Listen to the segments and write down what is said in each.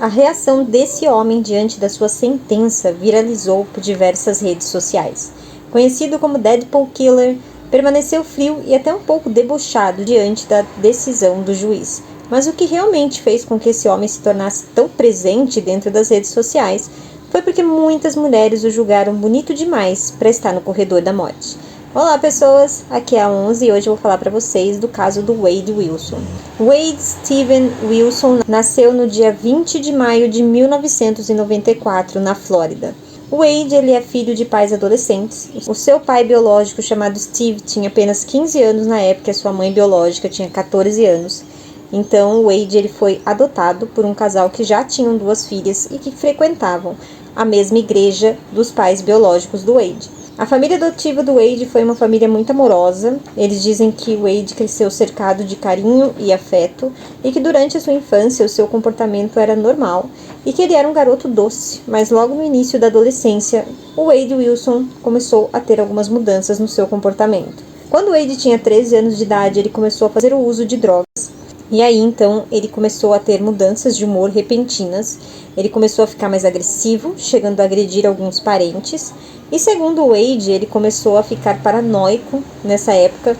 A reação desse homem diante da sua sentença viralizou por diversas redes sociais. Conhecido como Deadpool Killer, permaneceu frio e até um pouco debochado diante da decisão do juiz. Mas o que realmente fez com que esse homem se tornasse tão presente dentro das redes sociais foi porque muitas mulheres o julgaram bonito demais para estar no corredor da morte. Olá pessoas, aqui é a 11 e hoje eu vou falar para vocês do caso do Wade Wilson. Wade Steven Wilson nasceu no dia 20 de maio de 1994 na Flórida. O Wade ele é filho de pais adolescentes. O seu pai biológico, chamado Steve, tinha apenas 15 anos na época e a sua mãe biológica tinha 14 anos. Então o Wade ele foi adotado por um casal que já tinham 2 filhas e que frequentavam a mesma igreja dos pais biológicos do Wade. A família adotiva do Wade foi uma família muito amorosa. Eles dizem que o Wade cresceu cercado de carinho e afeto e que durante a sua infância o seu comportamento era normal e que ele era um garoto doce, mas logo no início da adolescência, o Wade Wilson começou a ter algumas mudanças no seu comportamento. Quando o Wade tinha 13 anos de idade, ele começou a fazer o uso de drogas. E aí, então, ele começou a ter mudanças de humor repentinas. Ele começou a ficar mais agressivo, chegando a agredir alguns parentes. E segundo o Wade, ele começou a ficar paranoico nessa época.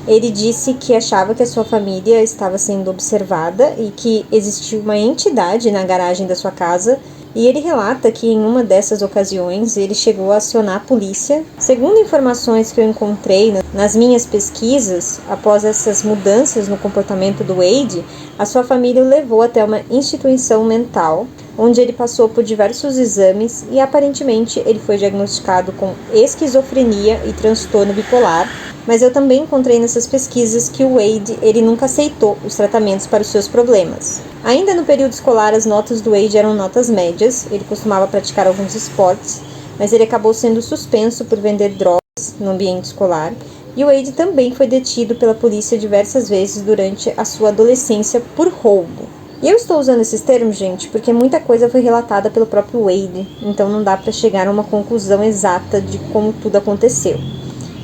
Ele disse que achava que a sua família estava sendo observada e que existia uma entidade na garagem da sua casa. E ele relata que em uma dessas ocasiões ele chegou a acionar a polícia. Segundo informações que eu encontrei nas minhas pesquisas, após essas mudanças no comportamento do Wade, a sua família o levou até uma instituição mental, onde ele passou por diversos exames e aparentemente ele foi diagnosticado com esquizofrenia e transtorno bipolar. Mas eu também encontrei nessas pesquisas que o Wade ele nunca aceitou os tratamentos para os seus problemas. Ainda no período escolar, as notas do Wade eram notas médias. Ele costumava praticar alguns esportes, mas ele acabou sendo suspenso por vender drogas no ambiente escolar. E o Wade também foi detido pela polícia diversas vezes durante a sua adolescência por roubo. E eu estou usando esses termos, gente, porque muita coisa foi relatada pelo próprio Wade, então não dá para chegar a uma conclusão exata de como tudo aconteceu.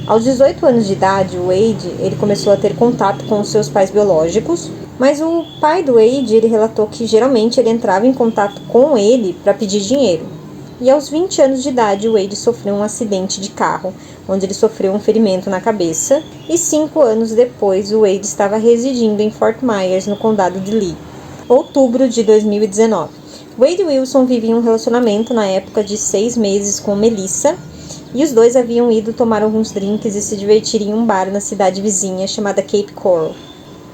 Aos 18 anos de idade, o Wade ele começou a ter contato com os seus pais biológicos, mas o pai do Wade ele relatou que geralmente ele entrava em contato com ele para pedir dinheiro. E aos 20 anos de idade, o Wade sofreu um acidente de carro, onde ele sofreu um ferimento na cabeça, e 5 anos depois, o Wade estava residindo em Fort Myers, no condado de Lee. Outubro de 2019. Wade Wilson vivia um relacionamento na época de 6 meses com Melissa, e os dois haviam ido tomar alguns drinks e se divertir em um bar na cidade vizinha chamada Cape Coral.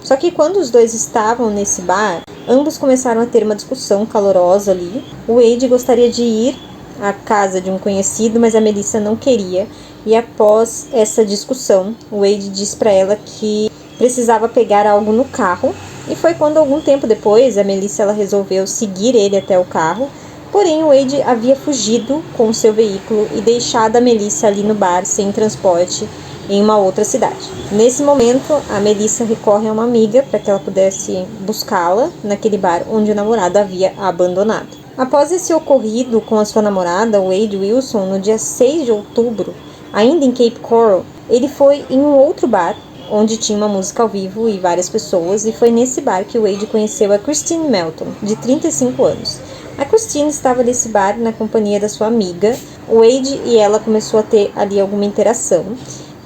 Só que quando os dois estavam nesse bar, ambos começaram a ter uma discussão calorosa ali. O Wade gostaria de ir à casa de um conhecido, mas a Melissa não queria. E após essa discussão, o Wade disse para ela que precisava pegar algo no carro. E foi quando, algum tempo depois, a Melissa ela resolveu seguir ele até o carro. Porém, o Wade havia fugido com o seu veículo e deixado a Melissa ali no bar sem transporte em uma outra cidade. Nesse momento, a Melissa recorre a uma amiga para que ela pudesse buscá-la naquele bar onde o namorado havia abandonado. Após esse ocorrido com a sua namorada, Wade Wilson, no dia 6 de outubro, ainda em Cape Coral, ele foi em um outro bar onde tinha uma música ao vivo e várias pessoas, e foi nesse bar que o Wade conheceu a Christine Melton, de 35 anos. A Christine estava nesse bar na companhia da sua amiga. O Wade e ela começou a ter ali alguma interação.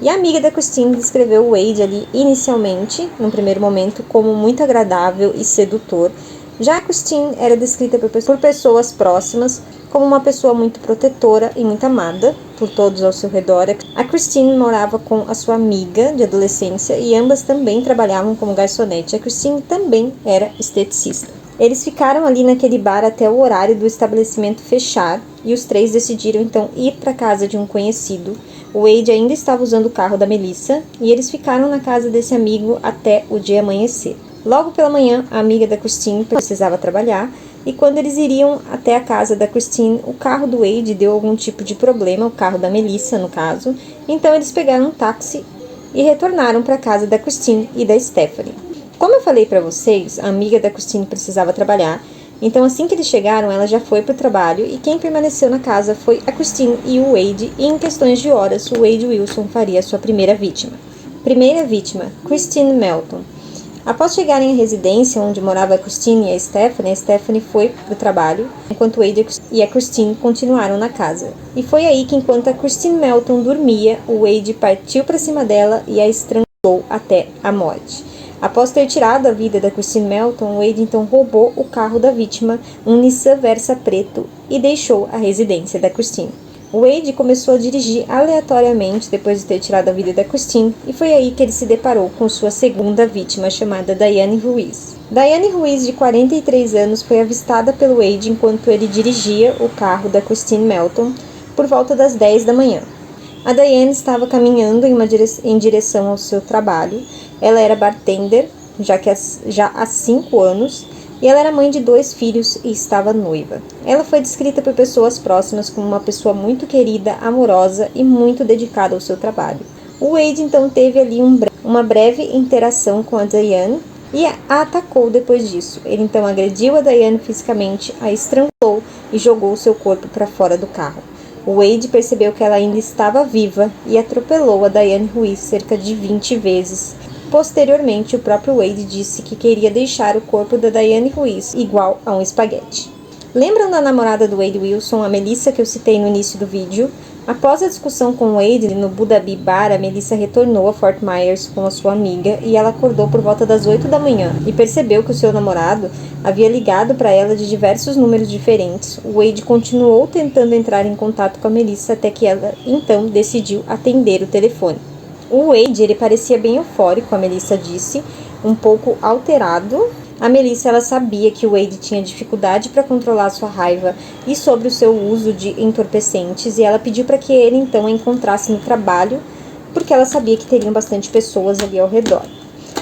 E a amiga da Christine descreveu o Wade ali inicialmente, no primeiro momento, como muito agradável e sedutor. Já a Christine era descrita por pessoas próximas como uma pessoa muito protetora e muito amada por todos ao seu redor. A Christine morava com a sua amiga de adolescência e ambas também trabalhavam como garçonete. A Christine também era esteticista. Eles ficaram ali naquele bar até o horário do estabelecimento fechar e os três decidiram então ir para a casa de um conhecido. O Wade ainda estava usando o carro da Melissa e eles ficaram na casa desse amigo até o dia amanhecer. Logo pela manhã, a amiga da Christine precisava trabalhar e quando eles iriam até a casa da Christine, o carro do Wade deu algum tipo de problema, o carro da Melissa no caso, então eles pegaram um táxi e retornaram para a casa da Christine e da Stephanie. Como eu falei para vocês, a amiga da Christine precisava trabalhar, então assim que eles chegaram, ela já foi para o trabalho e quem permaneceu na casa foi a Christine e o Wade, e em questões de horas, o Wade Wilson faria sua primeira vítima. Primeira vítima, Christine Melton. Após chegarem à residência onde morava a Christine e a Stephanie foi para o trabalho, enquanto Wade e a Christine continuaram na casa. E foi aí que, enquanto a Christine Melton dormia, o Wade partiu para cima dela e a estrangulou até a morte. Após ter tirado a vida da Christine Melton, Wade então roubou o carro da vítima, um Nissan Versa preto, e deixou a residência da Christine. Wade começou a dirigir aleatoriamente depois de ter tirado a vida da Christine, e foi aí que ele se deparou com sua segunda vítima, chamada Diane Ruiz. Diane Ruiz, de 43 anos, foi avistada pelo Wade enquanto ele dirigia o carro da Christine Melton por volta das 10 da manhã. A Diane estava caminhando em direção ao seu trabalho. Ela era bartender, já há 5 anos, e ela era mãe de 2 filhos e estava noiva. Ela foi descrita por pessoas próximas como uma pessoa muito querida, amorosa e muito dedicada ao seu trabalho. O Wade então teve ali uma breve interação com a Diane e a atacou depois disso. Ele então agrediu a Diane fisicamente, a estrangulou e jogou seu corpo para fora do carro. O Wade percebeu que ela ainda estava viva e atropelou a Diane Ruiz cerca de 20 vezes. Posteriormente, o próprio Wade disse que queria deixar o corpo da Diane Ruiz igual a um espaguete. Lembram da namorada do Wade Wilson, a Melissa, que eu citei no início do vídeo? Após a discussão com Wade no Budabi Bar, a Melissa retornou a Fort Myers com a sua amiga e ela acordou por volta das 8 da manhã e percebeu que o seu namorado havia ligado para ela de diversos números diferentes. O Wade continuou tentando entrar em contato com a Melissa até que ela então decidiu atender o telefone. O Wade, ele parecia bem eufórico, a Melissa disse, um pouco alterado. A Melissa, ela sabia que o Wade tinha dificuldade para controlar sua raiva e sobre o seu uso de entorpecentes, e ela pediu para que ele então a encontrasse no trabalho, porque ela sabia que teriam bastante pessoas ali ao redor.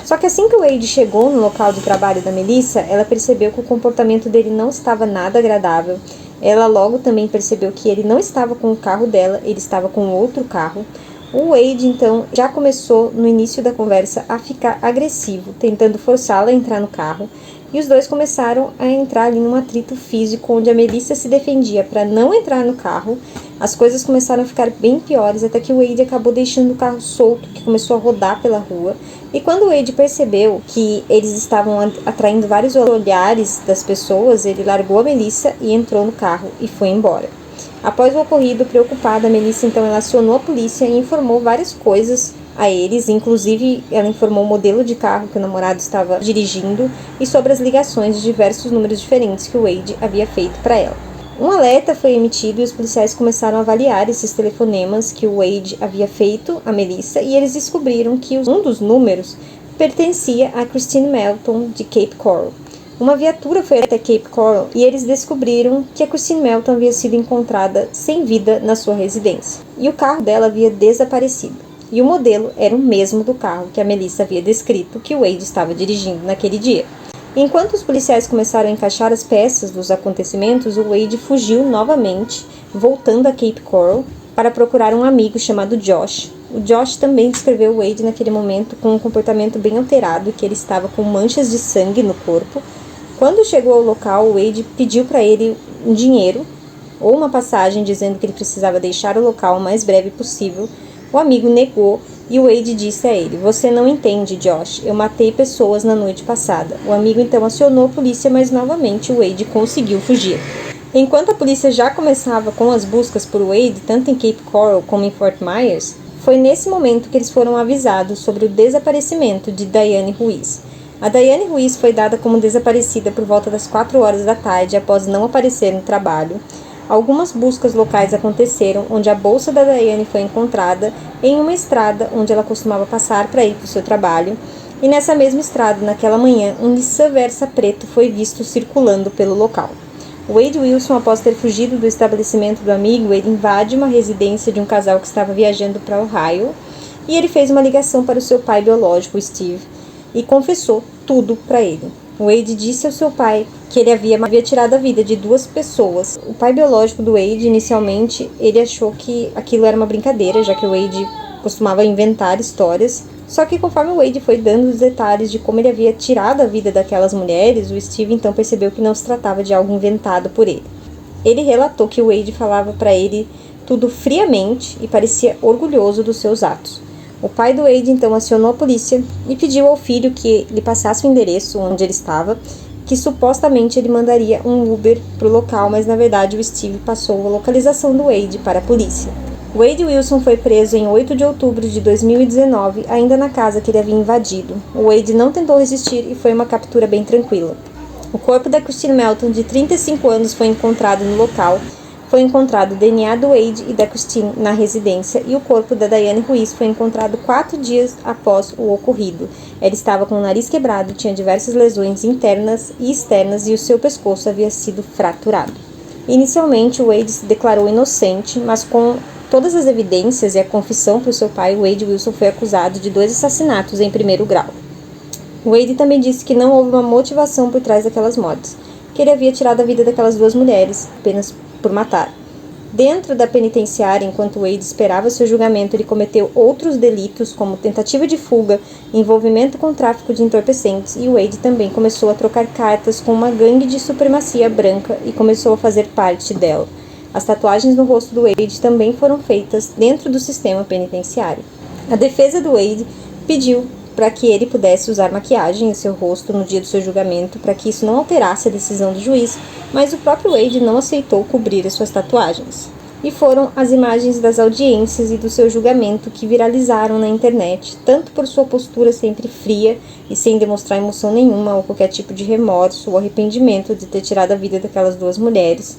Só que assim que o Wade chegou no local de trabalho da Melissa, ela percebeu que o comportamento dele não estava nada agradável. Ela logo também percebeu que ele não estava com o carro dela, ele estava com outro carro. O Wade, então, já começou no início da conversa a ficar agressivo, tentando forçá-la a entrar no carro, e os dois começaram a entrar ali num atrito físico, onde a Melissa se defendia para não entrar no carro. As coisas começaram a ficar bem piores, até que o Wade acabou deixando o carro solto, que começou a rodar pela rua, e quando o Wade percebeu que eles estavam atraindo vários olhares das pessoas, ele largou a Melissa e entrou no carro e foi embora. Após o ocorrido, preocupada, a Melissa então ela acionou a polícia e informou várias coisas a eles, inclusive ela informou o modelo de carro que o namorado estava dirigindo e sobre as ligações de diversos números diferentes que o Wade havia feito para ela. Um alerta foi emitido e os policiais começaram a avaliar esses telefonemas que o Wade havia feito a Melissa, e eles descobriram que um dos números pertencia a Christine Melton de Cape Coral. Uma viatura foi até Cape Coral e eles descobriram que a Christine Melton havia sido encontrada sem vida na sua residência, e o carro dela havia desaparecido. E o modelo era o mesmo do carro que a Melissa havia descrito que o Wade estava dirigindo naquele dia. Enquanto os policiais começaram a encaixar as peças dos acontecimentos, o Wade fugiu novamente, voltando a Cape Coral para procurar um amigo chamado Josh. O Josh também descreveu o Wade naquele momento com um comportamento bem alterado, que ele estava com manchas de sangue no corpo. Quando chegou ao local, o Wade pediu para ele um dinheiro ou uma passagem, dizendo que ele precisava deixar o local o mais breve possível. O amigo negou e o Wade disse a ele: "Você não entende, Josh, eu matei pessoas na noite passada." O amigo então acionou a polícia, mas novamente o Wade conseguiu fugir. Enquanto a polícia já começava com as buscas por Wade, tanto em Cape Coral como em Fort Myers, foi nesse momento que eles foram avisados sobre o desaparecimento de Diane Ruiz. A Diane Ruiz foi dada como desaparecida por volta das 4 horas da tarde após não aparecer no trabalho. Algumas buscas locais aconteceram, onde a bolsa da Diane foi encontrada em uma estrada onde ela costumava passar para ir para o seu trabalho, e nessa mesma estrada, naquela manhã, um Nissan Versa preto foi visto circulando pelo local. Wade Wilson, após ter fugido do estabelecimento do amigo, ele invade uma residência de um casal que estava viajando para Ohio, e ele fez uma ligação para o seu pai biológico, Steve, e confessou tudo para ele. Wade disse ao seu pai que ele havia tirado a vida de 2 pessoas. O pai biológico do Wade, inicialmente, ele achou que aquilo era uma brincadeira, já que o Wade costumava inventar histórias. Só que conforme o Wade foi dando os detalhes de como ele havia tirado a vida daquelas mulheres, o Steve então percebeu que não se tratava de algo inventado por ele. Ele relatou que o Wade falava para ele tudo friamente e parecia orgulhoso dos seus atos. O pai do Wade então acionou a polícia e pediu ao filho que lhe passasse o endereço onde ele estava, que supostamente ele mandaria um Uber para o local, mas na verdade o Steve passou a localização do Wade para a polícia. Wade Wilson foi preso em 8 de outubro de 2019, ainda na casa que ele havia invadido. O Wade não tentou resistir e foi uma captura bem tranquila. O corpo da Christine Melton, de 35 anos, foi encontrado no local. Foi encontrado o DNA do Wade e da Christine na residência e o corpo da Diane Ruiz foi encontrado 4 dias após o ocorrido. Ela estava com o nariz quebrado, tinha diversas lesões internas e externas e o seu pescoço havia sido fraturado. Inicialmente, o Wade se declarou inocente, mas com todas as evidências e a confissão para o seu pai, Wade Wilson foi acusado de 2 assassinatos em primeiro grau. Wade também disse que não houve uma motivação por trás daquelas mortes, que ele havia tirado a vida daquelas 2 mulheres apenas por matar. Dentro da penitenciária, enquanto Wade esperava seu julgamento, ele cometeu outros delitos, como tentativa de fuga, envolvimento com tráfico de entorpecentes, e Wade também começou a trocar cartas com uma gangue de supremacia branca e começou a fazer parte dela. As tatuagens no rosto do Wade também foram feitas dentro do sistema penitenciário. A defesa do Wade pediu para que ele pudesse usar maquiagem em seu rosto no dia do seu julgamento, para que isso não alterasse a decisão do juiz, mas o próprio Wade não aceitou cobrir as suas tatuagens. E foram as imagens das audiências e do seu julgamento que viralizaram na internet, tanto por sua postura sempre fria e sem demonstrar emoção nenhuma ou qualquer tipo de remorso ou arrependimento de ter tirado a vida daquelas 2 mulheres.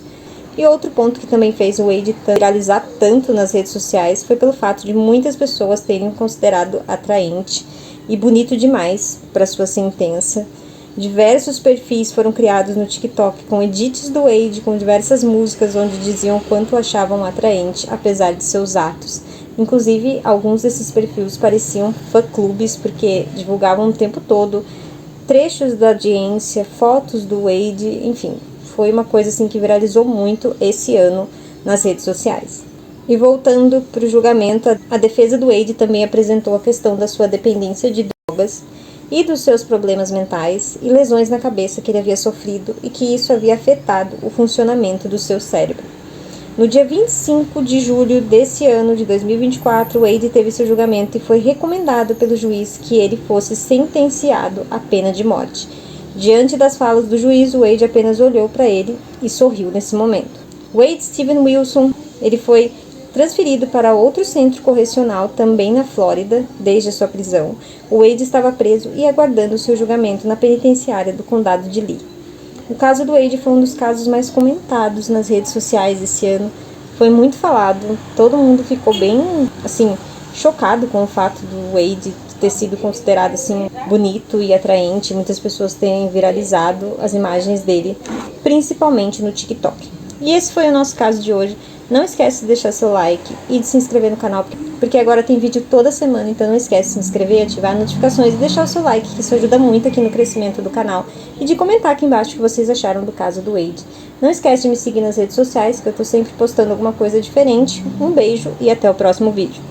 E outro ponto que também fez o Wade viralizar tanto nas redes sociais foi pelo fato de muitas pessoas terem considerado atraente e bonito demais para sua sentença. Diversos perfis foram criados no TikTok com edits do Wade com diversas músicas onde diziam quanto o achavam atraente, apesar de seus atos. Inclusive, alguns desses perfis pareciam fã-clubes porque divulgavam o tempo todo trechos da audiência, fotos do Wade, enfim. Foi uma coisa assim que viralizou muito esse ano nas redes sociais. E voltando para o julgamento, a defesa do Wade também apresentou a questão da sua dependência de drogas e dos seus problemas mentais e lesões na cabeça que ele havia sofrido e que isso havia afetado o funcionamento do seu cérebro. No dia 25 de julho desse ano de 2024, Wade teve seu julgamento e foi recomendado pelo juiz que ele fosse sentenciado à pena de morte. Diante das falas do juiz, Wade apenas olhou para ele e sorriu nesse momento. Wade Steven Wilson, ele foi transferido para outro centro correcional, também na Flórida, desde a sua prisão. O Wade estava preso e aguardando seu julgamento na penitenciária do condado de Lee. O caso do Wade foi um dos casos mais comentados nas redes sociais esse ano. Foi muito falado, todo mundo ficou bem, chocado com o fato do Wade ter sido considerado, bonito e atraente. Muitas pessoas têm viralizado as imagens dele, principalmente no TikTok. E esse foi o nosso caso de hoje. Não esquece de deixar seu like e de se inscrever no canal, porque agora tem vídeo toda semana, então não esquece de se inscrever, ativar notificações e deixar o seu like, que isso ajuda muito aqui no crescimento do canal, e de comentar aqui embaixo o que vocês acharam do caso do Wade. Não esquece de me seguir nas redes sociais, que eu tô sempre postando alguma coisa diferente. Um beijo e até o próximo vídeo.